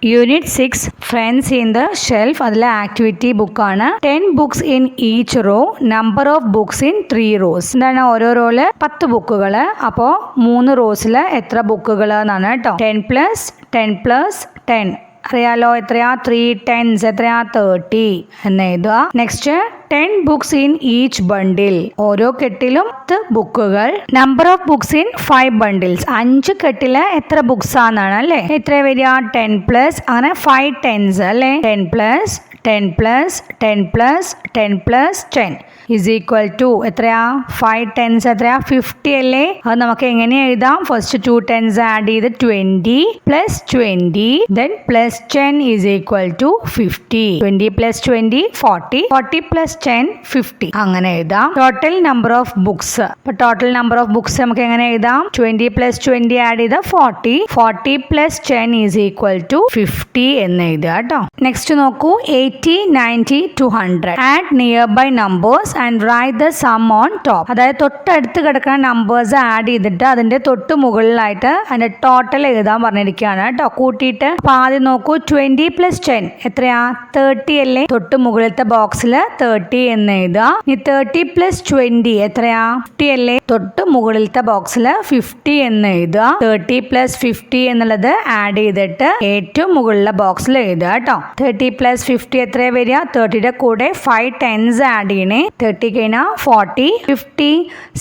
Unit 6 friends in the shelf. അതിലെ activity ബുക്കാണ്. 10 books in each raw, number of books in 3 rose. എന്താണ് ഓരോ റോയില് 10 ബുക്കുകൾ. അപ്പോൾ 3 റോസിൽ എത്ര ബുക്കുകൾ എന്നാണ് കേട്ടോ. 10+10+10 അറിയാലോ. എത്രയാ? 3 10s എത്രയാ? 30 എന്ന് എഴുതുക. നെക്സ്റ്റ് 10 ബുക്സ് ഇൻ ഈച്ച് ബണ്ടിൽ. ഓരോ കെട്ടിലും 10 ബുക്കുകൾ. Number of books in 5 bundles. 5 കെട്ടില് എത്ര ബുക്സ് ആണെന്നാണ് അല്ലേ. എത്ര വരിക? 10+ അങ്ങനെ 5 10s അല്ലേ. 10+10+10+10+10 ഇസ് ഈക്വൽ ടു എത്രയാ? 5 10s എത്രയാ? 50 അല്ലേ. അത് നമുക്ക് എങ്ങനെ എഴുതാം? ഫസ്റ്റ് 2 10s ആഡ് ചെയ്ത് 20 + 20 then +10 ഇസ് ഈക്വൽ ടു 50. 20 + 20 40 40 + 10 50 അങ്ങനെ എഴുതാം. Total number of books. അപ്പൊ ടോട്ടൽ നമ്പർ ഓഫ് ബുക്സ് നമുക്ക് എങ്ങനെ എഴുതാം? 20 + 20 ആഡ് ചെയ്ത് 40 40 + 10 ഇസ് ഈക്വൽ ടു 50 എന്ന് എഴുതുക കേട്ടോ. നെക്സ്റ്റ് നോക്കൂ. 80 90 200. Add nearby numbers and write the sum on top. അതായത് തൊട്ടടുത്ത് കിടക്കുന്ന നമ്പേഴ്സ് ആഡ് ചെയ്തിട്ട് അതിന്റെ തൊട്ട് മുകളിലായിട്ട് അതിന്റെ ടോട്ടൽ എഴുതാൻ പറഞ്ഞിരിക്കുകയാണ് കേട്ടോ, കൂട്ടിയിട്ട്. അപ്പൊ ആദ്യം നോക്കൂ. 20 + 10 എത്രയാ? 30 അല്ലേ. തൊട്ട് മുകളിലത്തെ ബോക്സിൽ 30 എന്ന് എഴുതുക. ഇനി 30 + 20 എത്രയാ? 50 അല്ലേ. തൊട്ട് മുകളിലത്തെ ബോക്സിൽ 50 എന്ന് എഴുതുക. 30 + 50 എന്നുള്ളത് ആഡ് ചെയ്തിട്ട് ഏറ്റവും മുകളിലെ ബോക്സിൽ എഴുതുക കേട്ടോ. 30 + 50 എത്രയാ വരിക? 30യുടെ കൂടെ 5 10s ആഡ് ചെയ്യണേ. 30 കഴിഞ്ഞാൽ 40 50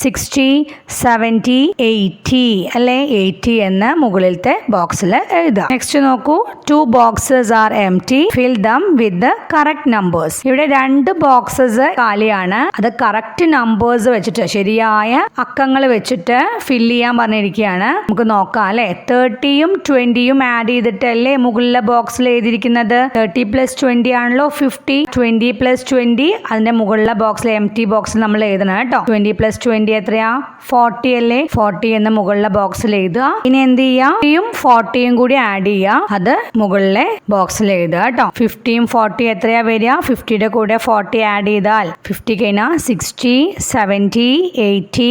60 70 80 അല്ലേ. 80 എന്ന് മുകളിലത്തെ ബോക്സിൽ എഴുതാം. നെക്സ്റ്റ് നോക്കൂ. 2 boxes are empty. Fill them with the correct numbers. ഇവിടെ 2 ബോക്സസ് കാലിയാണ്. അത് കറക്റ്റ് നമ്പേഴ്സ് വെച്ചിട്ട്, ശരിയായ അക്കങ്ങൾ വെച്ചിട്ട് ഫില്ല് ചെയ്യാൻ പറഞ്ഞിരിക്കുകയാണ്. നമുക്ക് നോക്കാം അല്ലെ. 30യും 20യും ആഡ് ചെയ്തിട്ടല്ലേ മുകളിലെ ബോക്സിൽ എഴുതിയിരിക്കുന്നത്. 30 + 20 ആണല്ലോ 50. 20 + 20 അതിന്റെ മുകളിലെ ബോക്സിൽ എംറ്റി ബോക്സിൽ നമ്മൾ എഴുതണം കേട്ടോ. 20 + 20 എത്രയാ? 40 അല്ലേ. 40 എന്ന് മുകളിലെ ബോക്സിൽ എഴുതുക. ഇനി എന്ത് ചെയ്യാം? 40യും കൂടി ആഡ് ചെയ്യുക. അത് മുകളിലെ ബോക്സിൽ എഴുതുക കേട്ടോ. 50യും 40 എത്രയാ വരിക? 50യുടെ കൂടെ 40 ആഡ് ചെയ്താൽ 50 കഴിഞ്ഞാൽ 60 70 80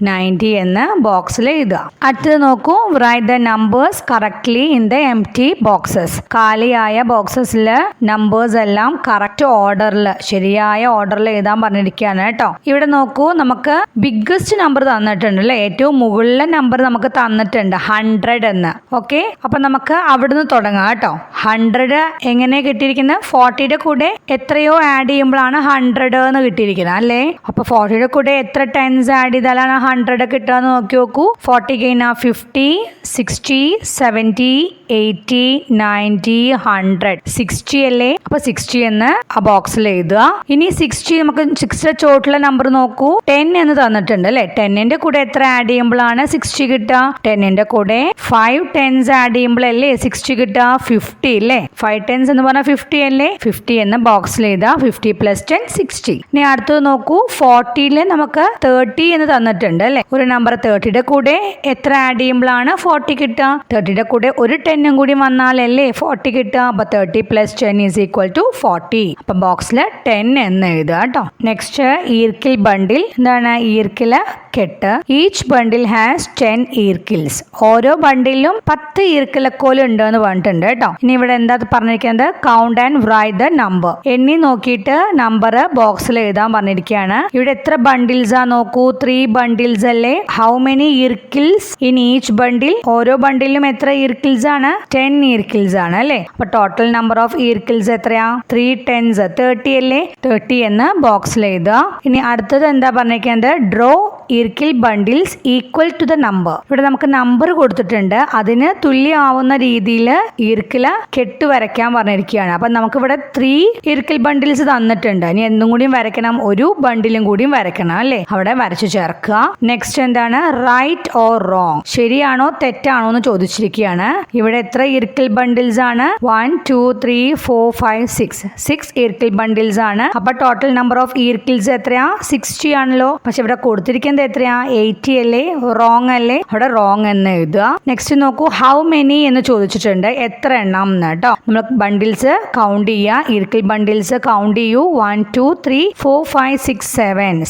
90 എന്ന് ബോക്സിൽ എഴുതുക. അടുത്തത് നോക്കൂ. Write the numbers correctly in the empty boxes. കാലിയായ ബോക്സസിൽ നമ്പേഴ്സ് എല്ലാം കറക്റ്റ് ഓർഡറിൽ, ശരിയായ ഓർഡറിൽ എഴുതാൻ പറഞ്ഞിരിക്കുകയാണ് കേട്ടോ. ഇവിടെ നോക്കൂ. നമുക്ക് ബിഗ്ഗസ്റ്റ് നമ്പർ തന്നിട്ടുണ്ട് അല്ലേ. ഏറ്റവും മുകളിലെ നമ്പർ നമുക്ക് തന്നിട്ടുണ്ട് 100 എന്ന്. ഓക്കെ. അപ്പൊ നമുക്ക് അവിടുന്ന് തുടങ്ങാം കേട്ടോ. 100 എങ്ങനെ കിട്ടിയിരിക്കുന്നത്? 40യുടെ കൂടെ എത്രയോ ആഡ് ചെയ്യുമ്പോഴാണ് 100 എന്ന് കിട്ടിയിരിക്കുന്നത് അല്ലേ. അപ്പൊ 40യുടെ കൂടെ എത്ര 10s ആഡ് ചെയ്താലാണ് 100 കിട്ടുക എന്ന് നോക്കി നോക്കൂ. 40 കഴിഞ്ഞാൽ 50 60 70 80 90 100 60 അല്ലേ. അപ്പൊ 60 എന്ന് ആ ബോക്സിൽ എഴുതുക. ഇനി 60 നമുക്ക് 6യുടെ ചോട്ടിലെ നമ്പർ നോക്കൂ. 10 എന്ന് തന്നിട്ടുണ്ട് അല്ലേ. 10ന്റെ കൂടെ എത്ര ആഡ് ചെയ്യുമ്പോഴാണ് 60 കിട്ടുക? 10ന്റെ കൂടെ 5 10s ആഡ് ചെയ്യുമ്പോഴല്ലേ 60 കിട്ടുക? 50 അല്ലേ. 5 10s എന്ന് പറഞ്ഞാൽ 50 അല്ലേ. 50 എന്ന് ബോക്സിൽ എഴുതുക. 50 + 10 60. ഇനി അടുത്തത് നോക്കൂ. 40യിൽ നമുക്ക് 30 എന്ന് തന്നിട്ടുണ്ട് അല്ലേ. ഒരു നമ്പർ 30യുടെ കൂടെ എത്ര ആഡ് ചെയ്യുമ്പോഴാണ് 40 കിട്ടുക? 30യുടെ കൂടെ ഒരു 10ഉം കൂടി വന്നാലല്ലേ 40 കിട്ടുക. അപ്പൊ 30 + 10 ഇസ് ഈക്വൽ ടു 40. അപ്പൊ ബോക്സിൽ 10 എന്ന് എഴുതുക കേട്ടോ. നെക്സ്റ്റ് ഈർക്കിൽ ബണ്ടിൽ. എന്താണ് ഈർക്കില് കെട്ട്? Each bundle has 10 ഈർക്കിൽസ്. ഓരോ ബണ്ടിലും 10 ഈർക്കിലക്കോല് ഉണ്ട് എന്ന് പറഞ്ഞിട്ടുണ്ട് കേട്ടോ. ഇനി ഇവിടെ എന്താ പറഞ്ഞിരിക്കുന്നത്? Count and write the number. എണ്ണി നോക്കിയിട്ട് നമ്പർ ബോക്സിൽ എഴുതാൻ പറഞ്ഞിരിക്കുകയാണ്. ഇവിടെ എത്ര ബണ്ടിൽസ് ആ നോക്കൂ. 3 ബണ്ടിൽസ് അല്ലേ. ഹൗ മെനി ഈർക്കിൽസ് ഇൻ ഈച്ച് ബണ്ടിൽ? ഓരോ ബണ്ടിലും എത്ര ഈർക്കിൽസ് ആണ്? 10 ഈർക്കിൽസ് ആണ് അല്ലേ. അപ്പൊ ടോട്ടൽ നമ്പർ ഓഫ് ഈർക്കിൽസ് എത്രയാ? 3 10s 30 അല്ലേ. 30 എന്ന് ബോക്സിൽ എഴുതുക. ഇനി അടുത്തത് എന്താ പറഞ്ഞിരിക്കുന്നത്? ഡ്രോ ഈർക്കിൽ bundles equal to the number. ഇവിടെ നമുക്ക് നമ്പർ കൊടുത്തിട്ടുണ്ട്. അതിന് തുല്യമാവുന്ന രീതിയിൽ ഈർക്കില കെട്ട് വരയ്ക്കാൻ പറഞ്ഞിരിക്കുകയാണ്. അപ്പൊ നമുക്കിവിടെ 3 ഈർക്കിൽ ബണ്ടിൽസ് തന്നിട്ടുണ്ട്. ഇനി എന്തും കൂടിയും വരയ്ക്കണം. ഒരു ബണ്ടിലും കൂടിയും വരയ്ക്കണം അല്ലേ. അവിടെ വരച്ചു ചേർക്കുക. നെക്സ്റ്റ് എന്താണ്? Right or wrong. ശരിയാണോ തെറ്റാണോ എന്ന് ചോദിച്ചിരിക്കുകയാണ്. ഇവിടെ എത്ര ഈർക്കിൽ ബണ്ടിൽസ് ആണ്? 1 2 3 4 5 6 ഈർക്കിൽ ബണ്ടിൽസ് ആണ്. അപ്പൊ ടോട്ടൽ നമ്പർ ഓഫ് ഈർക്കിൽസ് എത്രയാ? 60 ആണല്ലോ. പക്ഷെ ഇവിടെ കൊടുത്തിരിക്കുന്നത് എത്രയാ? 80 അല്ലേ. റോങ് അല്ലേ. അവിടെ റോങ് എന്ന് എഴുതുക. നെക്സ്റ്റ് നോക്കൂ. ഹൗ മെനി എന്ന് ചോദിച്ചിട്ടുണ്ട്. എത്ര എണ്ണം എന്ന് കേട്ടോ. നമ്മൾ ബണ്ടിൽസ് കൗണ്ട് ചെയ്യുക. ഈർക്കിൽ ബണ്ടിൽസ് കൗണ്ട് ചെയ്യൂ. 1 2 3 4 5 6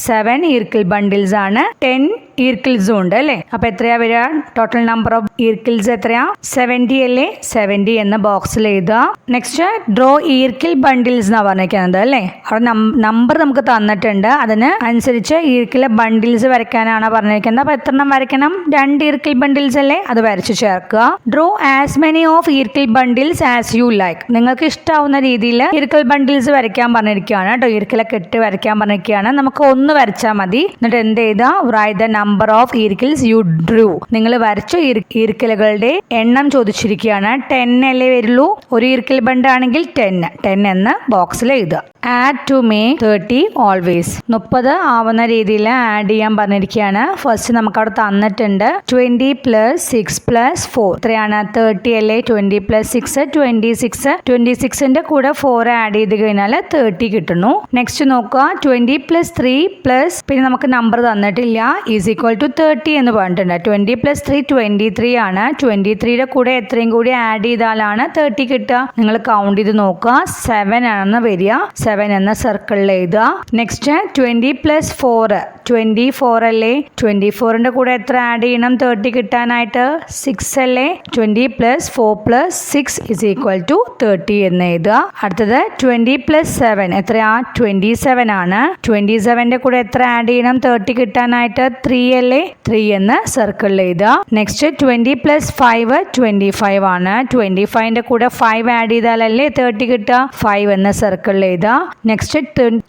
7 ഈർക്കിൽ ബണ്ടിൽസ് ആണ്. 10 ഈർക്കിൾസും ഉണ്ട് അല്ലേ. അപ്പൊ എത്രയാ വരിക? ടോട്ടൽ നമ്പർ ഓഫ് ഈർക്കിൾസ് എത്രയാ? 70 അല്ലേ. 70 എന്ന ബോക്സിൽ എഴുതുക. നെക്സ്റ്റ് ഡ്രോ ഈർക്കിൽ ബണ്ടിൽസ് എന്നാ പറഞ്ഞിരിക്കുന്നത് അല്ലേ. അവിടെ നമ്പർ നമുക്ക് തന്നിട്ടുണ്ട്, അതിന് അനുസരിച്ച് ഈർക്കിലെ ബണ്ടിൽസ് വരയ്ക്കാനാണ് പറഞ്ഞിരിക്കുന്നത്. അപ്പൊ എത്ര എണ്ണം വരയ്ക്കണം? 2 ഈർക്കിൽ ബണ്ടിൽസ് അല്ലേ, അത് വരച്ചു ചേർക്കുക. ഡ്രോ ആസ് മെനി ഓഫ് ഈർക്കിൽ ബണ്ടിൽസ് ആസ് യു ലൈക്ക്. നിങ്ങൾക്ക് ഇഷ്ടാവുന്ന രീതിയിൽ ഈർക്കിൽ ബണ്ടിൽസ് വരയ്ക്കാൻ പറഞ്ഞിരിക്കുകയാണ് കേട്ടോ. ഈർക്കിലെ കെട്ട് വരയ്ക്കാൻ പറഞ്ഞിരിക്കുകയാണ്. നമുക്ക് ഒന്ന് വരച്ചാൽ മതി. എന്നിട്ട് എന്ത് ചെയ്താ? റൈറ്റ് ദ നമ്പർ ഓഫ് ഈർക്കിൽസ് യു ഡ്രൂ. നിങ്ങൾ വരച്ച ഈർക്കിലുകളുടെ എണ്ണം ചോദിച്ചിരിക്കുകയാണ്. 10 അല്ലേ വരുള്ളൂ. ഒരു ഈർക്കിൽ ബണ്ട് ആണെങ്കിൽ 10 എന്ന് ബോക്സിൽ എഴുതുക. Add to make 30 always. 30 ആവുന്ന രീതിയിൽ ആഡ് ചെയ്യാൻ പറഞ്ഞിരിക്കുകയാണ്. ഫസ്റ്റ് നമുക്ക് അവിടെ തന്നിട്ടുണ്ട് 20 + 6 + 4 എത്രയാണ്? 30 അല്ലേ. 20 + 6 26. 26ന്റെ കൂടെ 4 ആഡ് ചെയ്ത് കഴിഞ്ഞാൽ 30 കിട്ടുന്നു. നെക്സ്റ്റ് നോക്കുക 20 + 3 പിന്നെ നമുക്ക് നമ്പർ തന്നിട്ടില്ല ഈസ് ഈക്വൽ ടു 30 എന്ന് പറഞ്ഞിട്ടുണ്ട്. 20 + 3 23 ആണ്. 23യുടെ കൂടെ എത്രയും കൂടി ആഡ് ചെയ്താലാണ് 30 കിട്ടുക. നിങ്ങൾ കൗണ്ട് ചെയ്ത് നോക്കുക. 7 ആണെന്ന് വരിക. 7 എന്ന സർക്കിളിൽ എഴുതുക. നെക്സ്റ്റ് 20 + 4 24 അല്ലേ. 24ന്റെ കൂടെ എത്ര ആഡ് ചെയ്യണം 30 കിട്ടാനായിട്ട്? 6 അല്ലേ. 20 + 4 + 6 ഈസ് ഈക്വൽ ടു 30 എന്ന് എഴുതുക. അടുത്തത് 20 + 7 എത്രയാ? 27 ആണ്. 27ന്റെ കൂടെ എത്ര ആഡ് ചെയ്യണം 30 കിട്ടാനായിട്ട്? 3 അല്ലേ. 3 എന്ന് സർക്കിളിൽ എഴുതുക. നെക്സ്റ്റ് 20 + 5 25 ആണ്. 25ന്റെ കൂടെ 5 ആഡ് ചെയ്താലല്ലേ 30 കിട്ടുക? 5 എന്ന് സർക്കിളിൽ എഴുതുക. നെക്സ്റ്റ്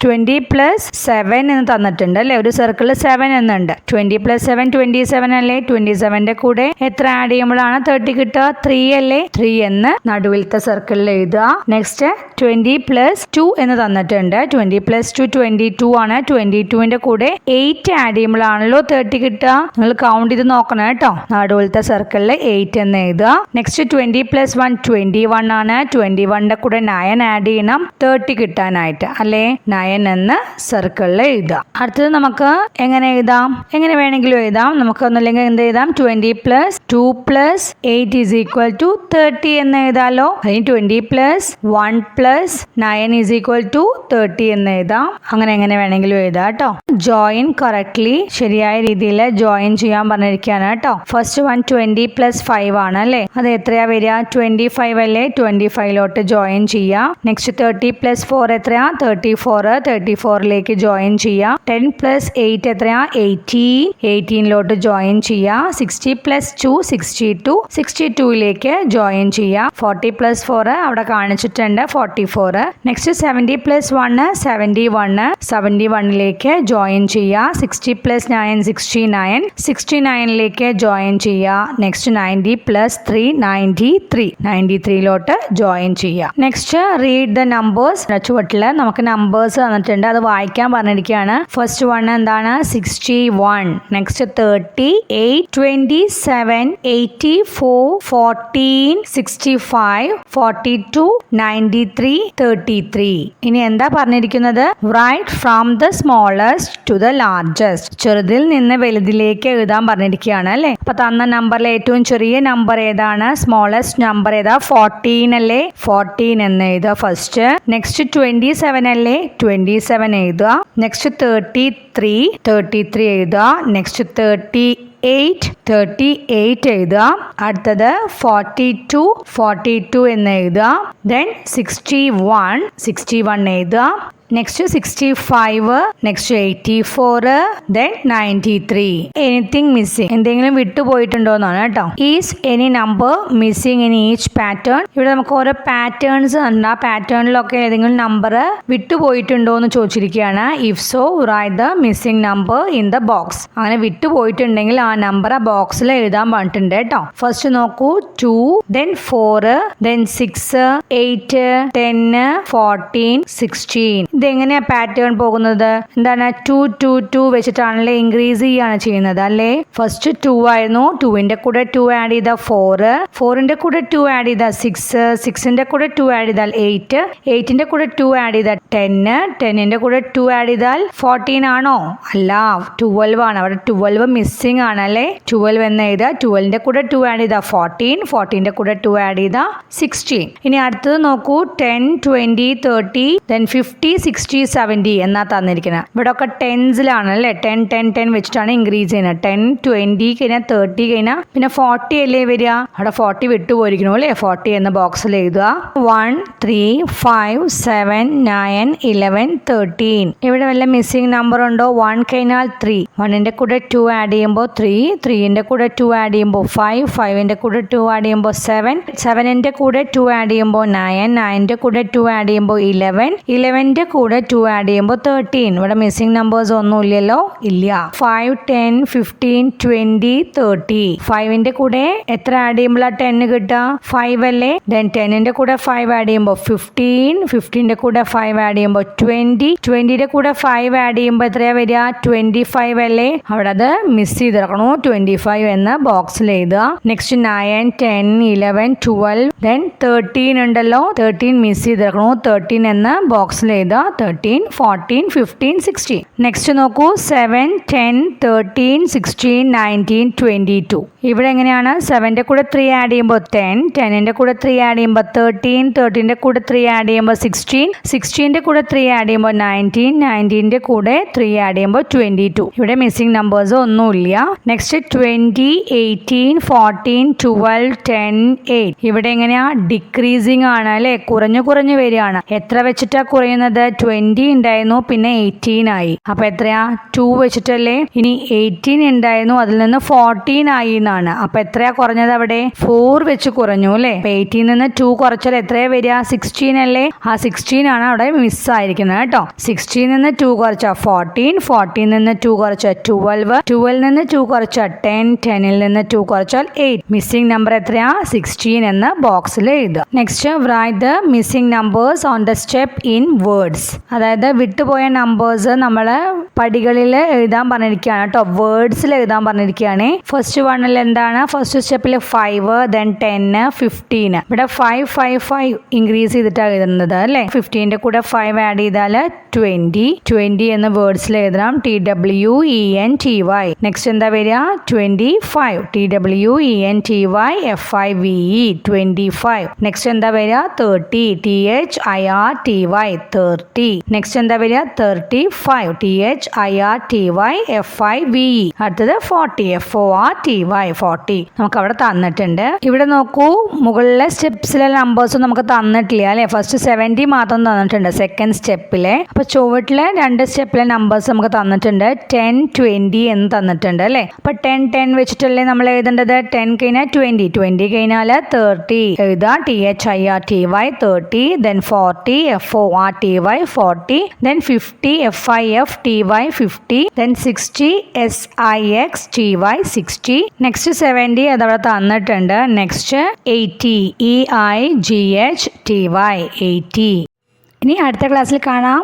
20 + 7 എന്ന് തന്നിട്ടുണ്ട് അല്ലേ. ഒരു സർക്കിളിൽ 7 എന്നുണ്ട്. 20 + 7 27 അല്ലേ. 27ന്റെ കൂടെ എത്ര ആഡ് ചെയ്യുമ്പോഴാണ് 30 കിട്ടുക? 3 അല്ലേ. 3 എന്ന് നടുവിലത്തെ സർക്കിളിൽ എഴുതുക. നെക്സ്റ്റ് 20 + 2 എന്ന് തന്നിട്ടുണ്ട്. 20 + 2 22 ആണ്. 22ന്റെ കൂടെ 8 ആഡ് ചെയ്യുമ്പോഴാണല്ലോ 30 കിട്ടുക. നിങ്ങൾ കൗണ്ട് ചെയ്ത് നോക്കണം കേട്ടോ. നടുവിലത്തെ സർക്കിളിൽ 8 എന്ന് എഴുതുക. നെക്സ്റ്റ് 20 + 1 21 ആണ്. 21ന്റെ കൂടെ 9 ആഡ് ചെയ്യണം 30 കിട്ടാനായിട്ട് അല്ലേ. 9 എന്ന് സർക്കിളിൽ എഴുതുക. അടുത്തത് നമുക്ക് എങ്ങനെ എഴുതാം? എങ്ങനെ വേണമെങ്കിലും എഴുതാം. നമുക്ക് ഒന്നല്ലെങ്കിൽ എന്ത് എഴുതാം? 20 + 2 + 8 ഈസ് ഈക്വൽ ടു 30 എന്ന് എഴുതാലോ. അതിന് 20 + 1 + 9 ഈസ് ഈക്വൽ ടു 30 എന്ന് എഴുതാം. അങ്ങനെ എങ്ങനെ വേണമെങ്കിലും എഴുതാം കേട്ടോ. ജോയിൻ കറക്റ്റ്ലി, ശരിയായ രീതിയിൽ ജോയിൻ ചെയ്യാൻ പറഞ്ഞിരിക്കുകയാണ് കേട്ടോ. ഫസ്റ്റ് 20 + 5 ആണ് അല്ലേ. അത് എത്രയാ വരിക? 25 അല്ലേ. 25ലോട്ട് ജോയിൻ ചെയ്യാം. നെക്സ്റ്റ് 30 + 4 എത്രയാ? 34. 34ലേക്ക് ജോയിൻ ചെയ്യാം. 10 + 8 എത്രയാ? 18. 18ലോട്ട് ജോയിൻ ചെയ്യാം. 60 + 2 62. 62ലേക്ക് ജോയിൻ ചെയ്യാം. 40 + 4 അവിടെ കാണിച്ചിട്ടുണ്ട് 44. നെക്സ്റ്റ് 70 + 1 71. 71ലേക്ക് ജോയിൻ ചെയ്യുക. 60 + 9 69. 69ലേക്ക് ജോയിൻ ചെയ്യുക. നെക്സ്റ്റ് 90 + 3 93. 93ലോട്ട് ജോയിൻ ചെയ്യുക. Next read the numbers. ചുവട്ടില് നമുക്ക് നമ്പേഴ്സ് തന്നിട്ടുണ്ട്, അത് വായിക്കാൻ പറഞ്ഞിരിക്കുകയാണ്. ഫസ്റ്റ് വൺ എന്താണ്? 61. നെക്സ്റ്റ് 38 27 84 14 65 42 93 33. ഇനി എന്താ പറഞ്ഞിരിക്കുന്നത്? Write from the smallest to the largest. ചെറുതിൽ നിന്ന് വലുതിലേക്ക് എഴുതാൻ പറഞ്ഞിരിക്കുകയാണ് അല്ലേ. അപ്പൊ തന്ന നമ്പറിലെ ഏറ്റവും ചെറിയ നമ്പർ ഏതാണ്? സ്മോളസ്റ്റ് നമ്പർ ഏതാ? 14 അല്ലേ. 14 എന്ന് എഴുതുക ഫസ്റ്റ്. നെക്സ്റ്റ് 27 അല്ലേ. 27 എഴുതുക. നെക്സ്റ്റ് 33 എഴുതുക. നെക്സ്റ്റ് 38 എഴുതുക. അടുത്തത് 42 എന്ന് എഴുതുക. ദെൻ 61 എഴുതുക. Next 65, next 84, then 93. Anything missing, എന്തെങ്കിലും വിട്ടുപോയിട്ടുണ്ടോ എന്നാണ് കേട്ടോ. Is any number missing in each pattern. ഇവിടെ നമുക്ക് ഓരോ പാറ്റേൺസ് ഉണ്ട്. ആ പാറ്റേണിലൊക്കെ ഏതെങ്കിലും നമ്പർ വിട്ടുപോയിട്ടുണ്ടോ എന്ന് ചോദിച്ചിരിക്കുകയാണ്. If so write the missing number in the box. അങ്ങനെ വിട്ടുപോയിട്ടുണ്ടെങ്കിൽ ആ നമ്പർ ആ ബോക്സിൽ എഴുതാൻ പറഞ്ഞിട്ടുണ്ട് കേട്ടോ. ഫസ്റ്റ് നോക്കൂ, 2, ദെൻ 4, ദെൻ 6, 8, 10, 14, 16. ഇതെങ്ങനെയാ പാറ്റേൺ പോകുന്നത്? എന്താണ്? 2 2 2 വെച്ചിട്ടാണല്ലേ ഇൻക്രീസ് ചെയ്യാണ് ചെയ്യുന്നത് അല്ലേ. ഫസ്റ്റ് 2 ആയിരുന്നു. 2ന്റെ കൂടെ 2 ആഡ് ചെയ്താൽ 4, 4ന്റെ കൂടെ 2 ആഡ് ചെയ്താൽ 6, 6ന്റെ കൂടെ 2 ആഡ് ചെയ്താൽ 8, 8ന്റെ കൂടെ 2 ആഡ് ചെയ്താൽ 10, 10ന്റെ കൂടെ 2 ആഡ് ചെയ്താൽ 14 ആണോ? അല്ല, 12 ആണ്. അവിടെ 12 മിസ്സിംഗ് ആണ് അല്ലേ. 12 എന്ന് എഴുതുക. 12ന്റെ കൂടെ 2 ആഡ് ചെയ്താൽ 14, 14ന്റെ കൂടെ 2 ആഡ് ചെയ്താൽ 16. ഇനി അടുത്തത് നോക്കൂ, 10 20 30 then 50 60 70 എന്നാ തന്നിരിക്കുന്നത്. ഇവിടെ ഒക്കെ ടെൻസിലാണ് അല്ലേ, 10 10 10 വെച്ചിട്ടാണ് ഇൻക്രീസ് ചെയ്യുന്നത്. 10 20 കഴിഞ്ഞാൽ 30 കഴിഞ്ഞാൽ പിന്നെ 40 അല്ലേ വരിക. അവിടെ 40 വിട്ടുപോയിരിക്കണു അല്ലേ, 40 എന്ന ബോക്സിൽ എഴുതുക. 1 3 5 7 9 11 13. ഇവിടെ വല്ല മിസ്സിംഗ് നമ്പർ ഉണ്ടോ? 1 കഴിഞ്ഞാൽ 3, 1ന്റെ കൂടെ 2 ആഡ് ചെയ്യുമ്പോൾ 3, 3ന്റെ കൂടെ 2 ആഡ് ചെയ്യുമ്പോൾ 5, 5ന്റെ കൂടെ 2 ആഡ് ചെയ്യുമ്പോൾ 7, 7ന്റെ കൂടെ 2 ആഡ് ചെയ്യുമ്പോൾ 9, 9ന്റെ കൂടെ 2 ആഡ് ചെയ്യുമ്പോൾ 11, 11ന്റെ കൂടെ 2 ആഡ് ചെയ്യുമ്പോൾ 13. ഇവിടെ മിസ്സിംഗ് നമ്പേഴ്സ് ഒന്നും ഇല്ലല്ലോ, ഇല്ല. 5 10 15 20 30. 5ന്റെ കൂടെ എത്ര ആഡ് ചെയ്യുമ്പോഴാണ് 10 കിട്ടുക? 5 അല്ലേ. ദെൻ 10ന്റെ കൂടെ 5 ആഡ് ചെയ്യുമ്പോൾ 15, 15ന്റെ കൂടെ 5 ആഡ് ചെയ്യുമ്പോൾ 20, 20ന്റെ കൂടെ 5 ആഡ് ചെയ്യുമ്പോൾ എത്രയാ വരിക? 25 അല്ലേ. അവിടെ അത് മിസ് ചെയ്തിറക്കണു, 25 എന്ന ബോക്സിൽ എഴുതുക. നെക്സ്റ്റ് 9 10 11 12 ദെൻ 13 ഉണ്ടല്ലോ, 13 മിസ് ചെയ്തിറക്കണു, 13 എന്ന ബോക്സിൽ എഴുതുക. 13 14 15 16. നെക്സ്റ്റ് നോക്കൂ, 7 10 13 16 19 22. ഇവിടെ എങ്ങനെയാണ്? 7ന്റെ കൂടെ 3 ആഡ് ചെയ്യുമ്പോൾ 10, 10ന്റെ കൂടെ 3 ആഡ് ചെയ്യുമ്പോൾ 13, 13ന്റെ കൂടെ 3 ആഡ് ചെയ്യുമ്പോൾ 16, 16ന്റെ കൂടെ 3 ആഡ് ചെയ്യുമ്പോൾ 19, 19ന്റെ കൂടെ 3 ആഡ് ചെയ്യുമ്പോൾ 22. ഇവിടെ മിസ്സിംഗ് നമ്പേഴ്സ് ഒന്നുമില്ല. നെക്സ്റ്റ് 20 18 14 12 10 8. ഇവിടെ എങ്ങനെയാ? ഡിക്രീസിങ് ആണ് അല്ലെ, കുറഞ്ഞു കുറഞ്ഞു വരികയാണ്. എത്ര വെച്ചിട്ടാ കുറയുന്നത്? 20 ഉണ്ടായിരുന്നു, പിന്നെ 18 ആയി. അപ്പൊ എത്രയാ? 2 വെച്ചിട്ടല്ലേ. ഇനി 18 ഉണ്ടായിരുന്നു, അതിൽ നിന്ന് 14 ആയി എന്നാണ്. അപ്പൊ എത്രയാ കുറഞ്ഞത്? അവിടെ 4 വെച്ച് കുറഞ്ഞു അല്ലെ. 18 നിന്ന് 2 കുറച്ചാൽ എത്രയാ വരിക? 16 അല്ലേ. ആ 16 ആണ് അവിടെ മിസ് ആയിരിക്കുന്നത് കേട്ടോ. 16 നിന്ന് 2 കുറച്ച 14, 14 നിന്ന് 2 കുറച്ച 12, 12 നിന്ന് 2 കുറച്ച 10, 10ൽ നിന്ന് 2 കുറച്ചാൽ 8. മിസ്സിംഗ് നമ്പർ എത്രയാ? 16 എന്ന ബോക്സിൽ എഴുതുക. Next right the missing numbers on the step in words. അതായത് വിട്ടുപോയ നമ്പേഴ്സ് നമ്മള് പടികളിൽ എഴുതാൻ പറഞ്ഞിരിക്കുകയാണ് കേട്ടോ, വേർഡ്സിൽ എഴുതാൻ പറഞ്ഞിരിക്കുകയാണ്. ഫസ്റ്റ് വണ്ണിൽ എന്താണ്? ഫസ്റ്റ് സ്റ്റെപ്പിൽ 5 ദെൻ 10 15. ഇവിടെ 5 5 5 ഇൻക്രീസ് ചെയ്തിട്ടാണ് എഴുതുന്നത് അല്ലേ. 15ന്റെ കൂടെ 5 ആഡ് ചെയ്താൽ 20, 20 എന്ന വേർഡ്സിൽ എഴുതണം. TWENTY. നെക്സ്റ്റ് എന്താ വരിക? 25, TWENTY FIVE 25. നെക്സ്റ്റ് എന്താ വരിക? 30, THIRTY 30. നെക്സ്റ്റ് എന്താ വരിക? 35, THIRTY FIVE. അടുത്തത് 40, FORTY 40. നമുക്ക് അവിടെ തന്നിട്ടുണ്ട്. ഇവിടെ നോക്കൂ, മുകളിലെ സ്റ്റെപ്സിലെ നമ്പേഴ്സ് നമുക്ക് തന്നിട്ടില്ല അല്ലെ. ഫസ്റ്റ് 70 മാത്രം തന്നിട്ടുണ്ട് സെക്കൻഡ് സ്റ്റെപ്പിലെ. അപ്പൊ ചുവട്ടിലെ 2 സ്റ്റെപ്പിലെ നമ്പേഴ്സ് നമുക്ക് തന്നിട്ടുണ്ട്. 10 20 എന്ന് തന്നിട്ടുണ്ട് അല്ലെ. അപ്പൊ 10 10 വെച്ചിട്ടല്ലേ നമ്മൾ എഴുതേണ്ടത്. 10 കഴിഞ്ഞാൽ 20, 20 കഴിഞ്ഞാൽ 30 എഴുതാ. THIRTY 30. Then 40, FORTY 40. Then 50, FIFTY 50. Then 60, SIXTY 60. Next 70 അതവിടെ തന്നിട്ടുണ്ട്. Next 80, EIGHTY 80. ഇനി അടുത്ത ക്ലാസ്സിൽ കാണാം.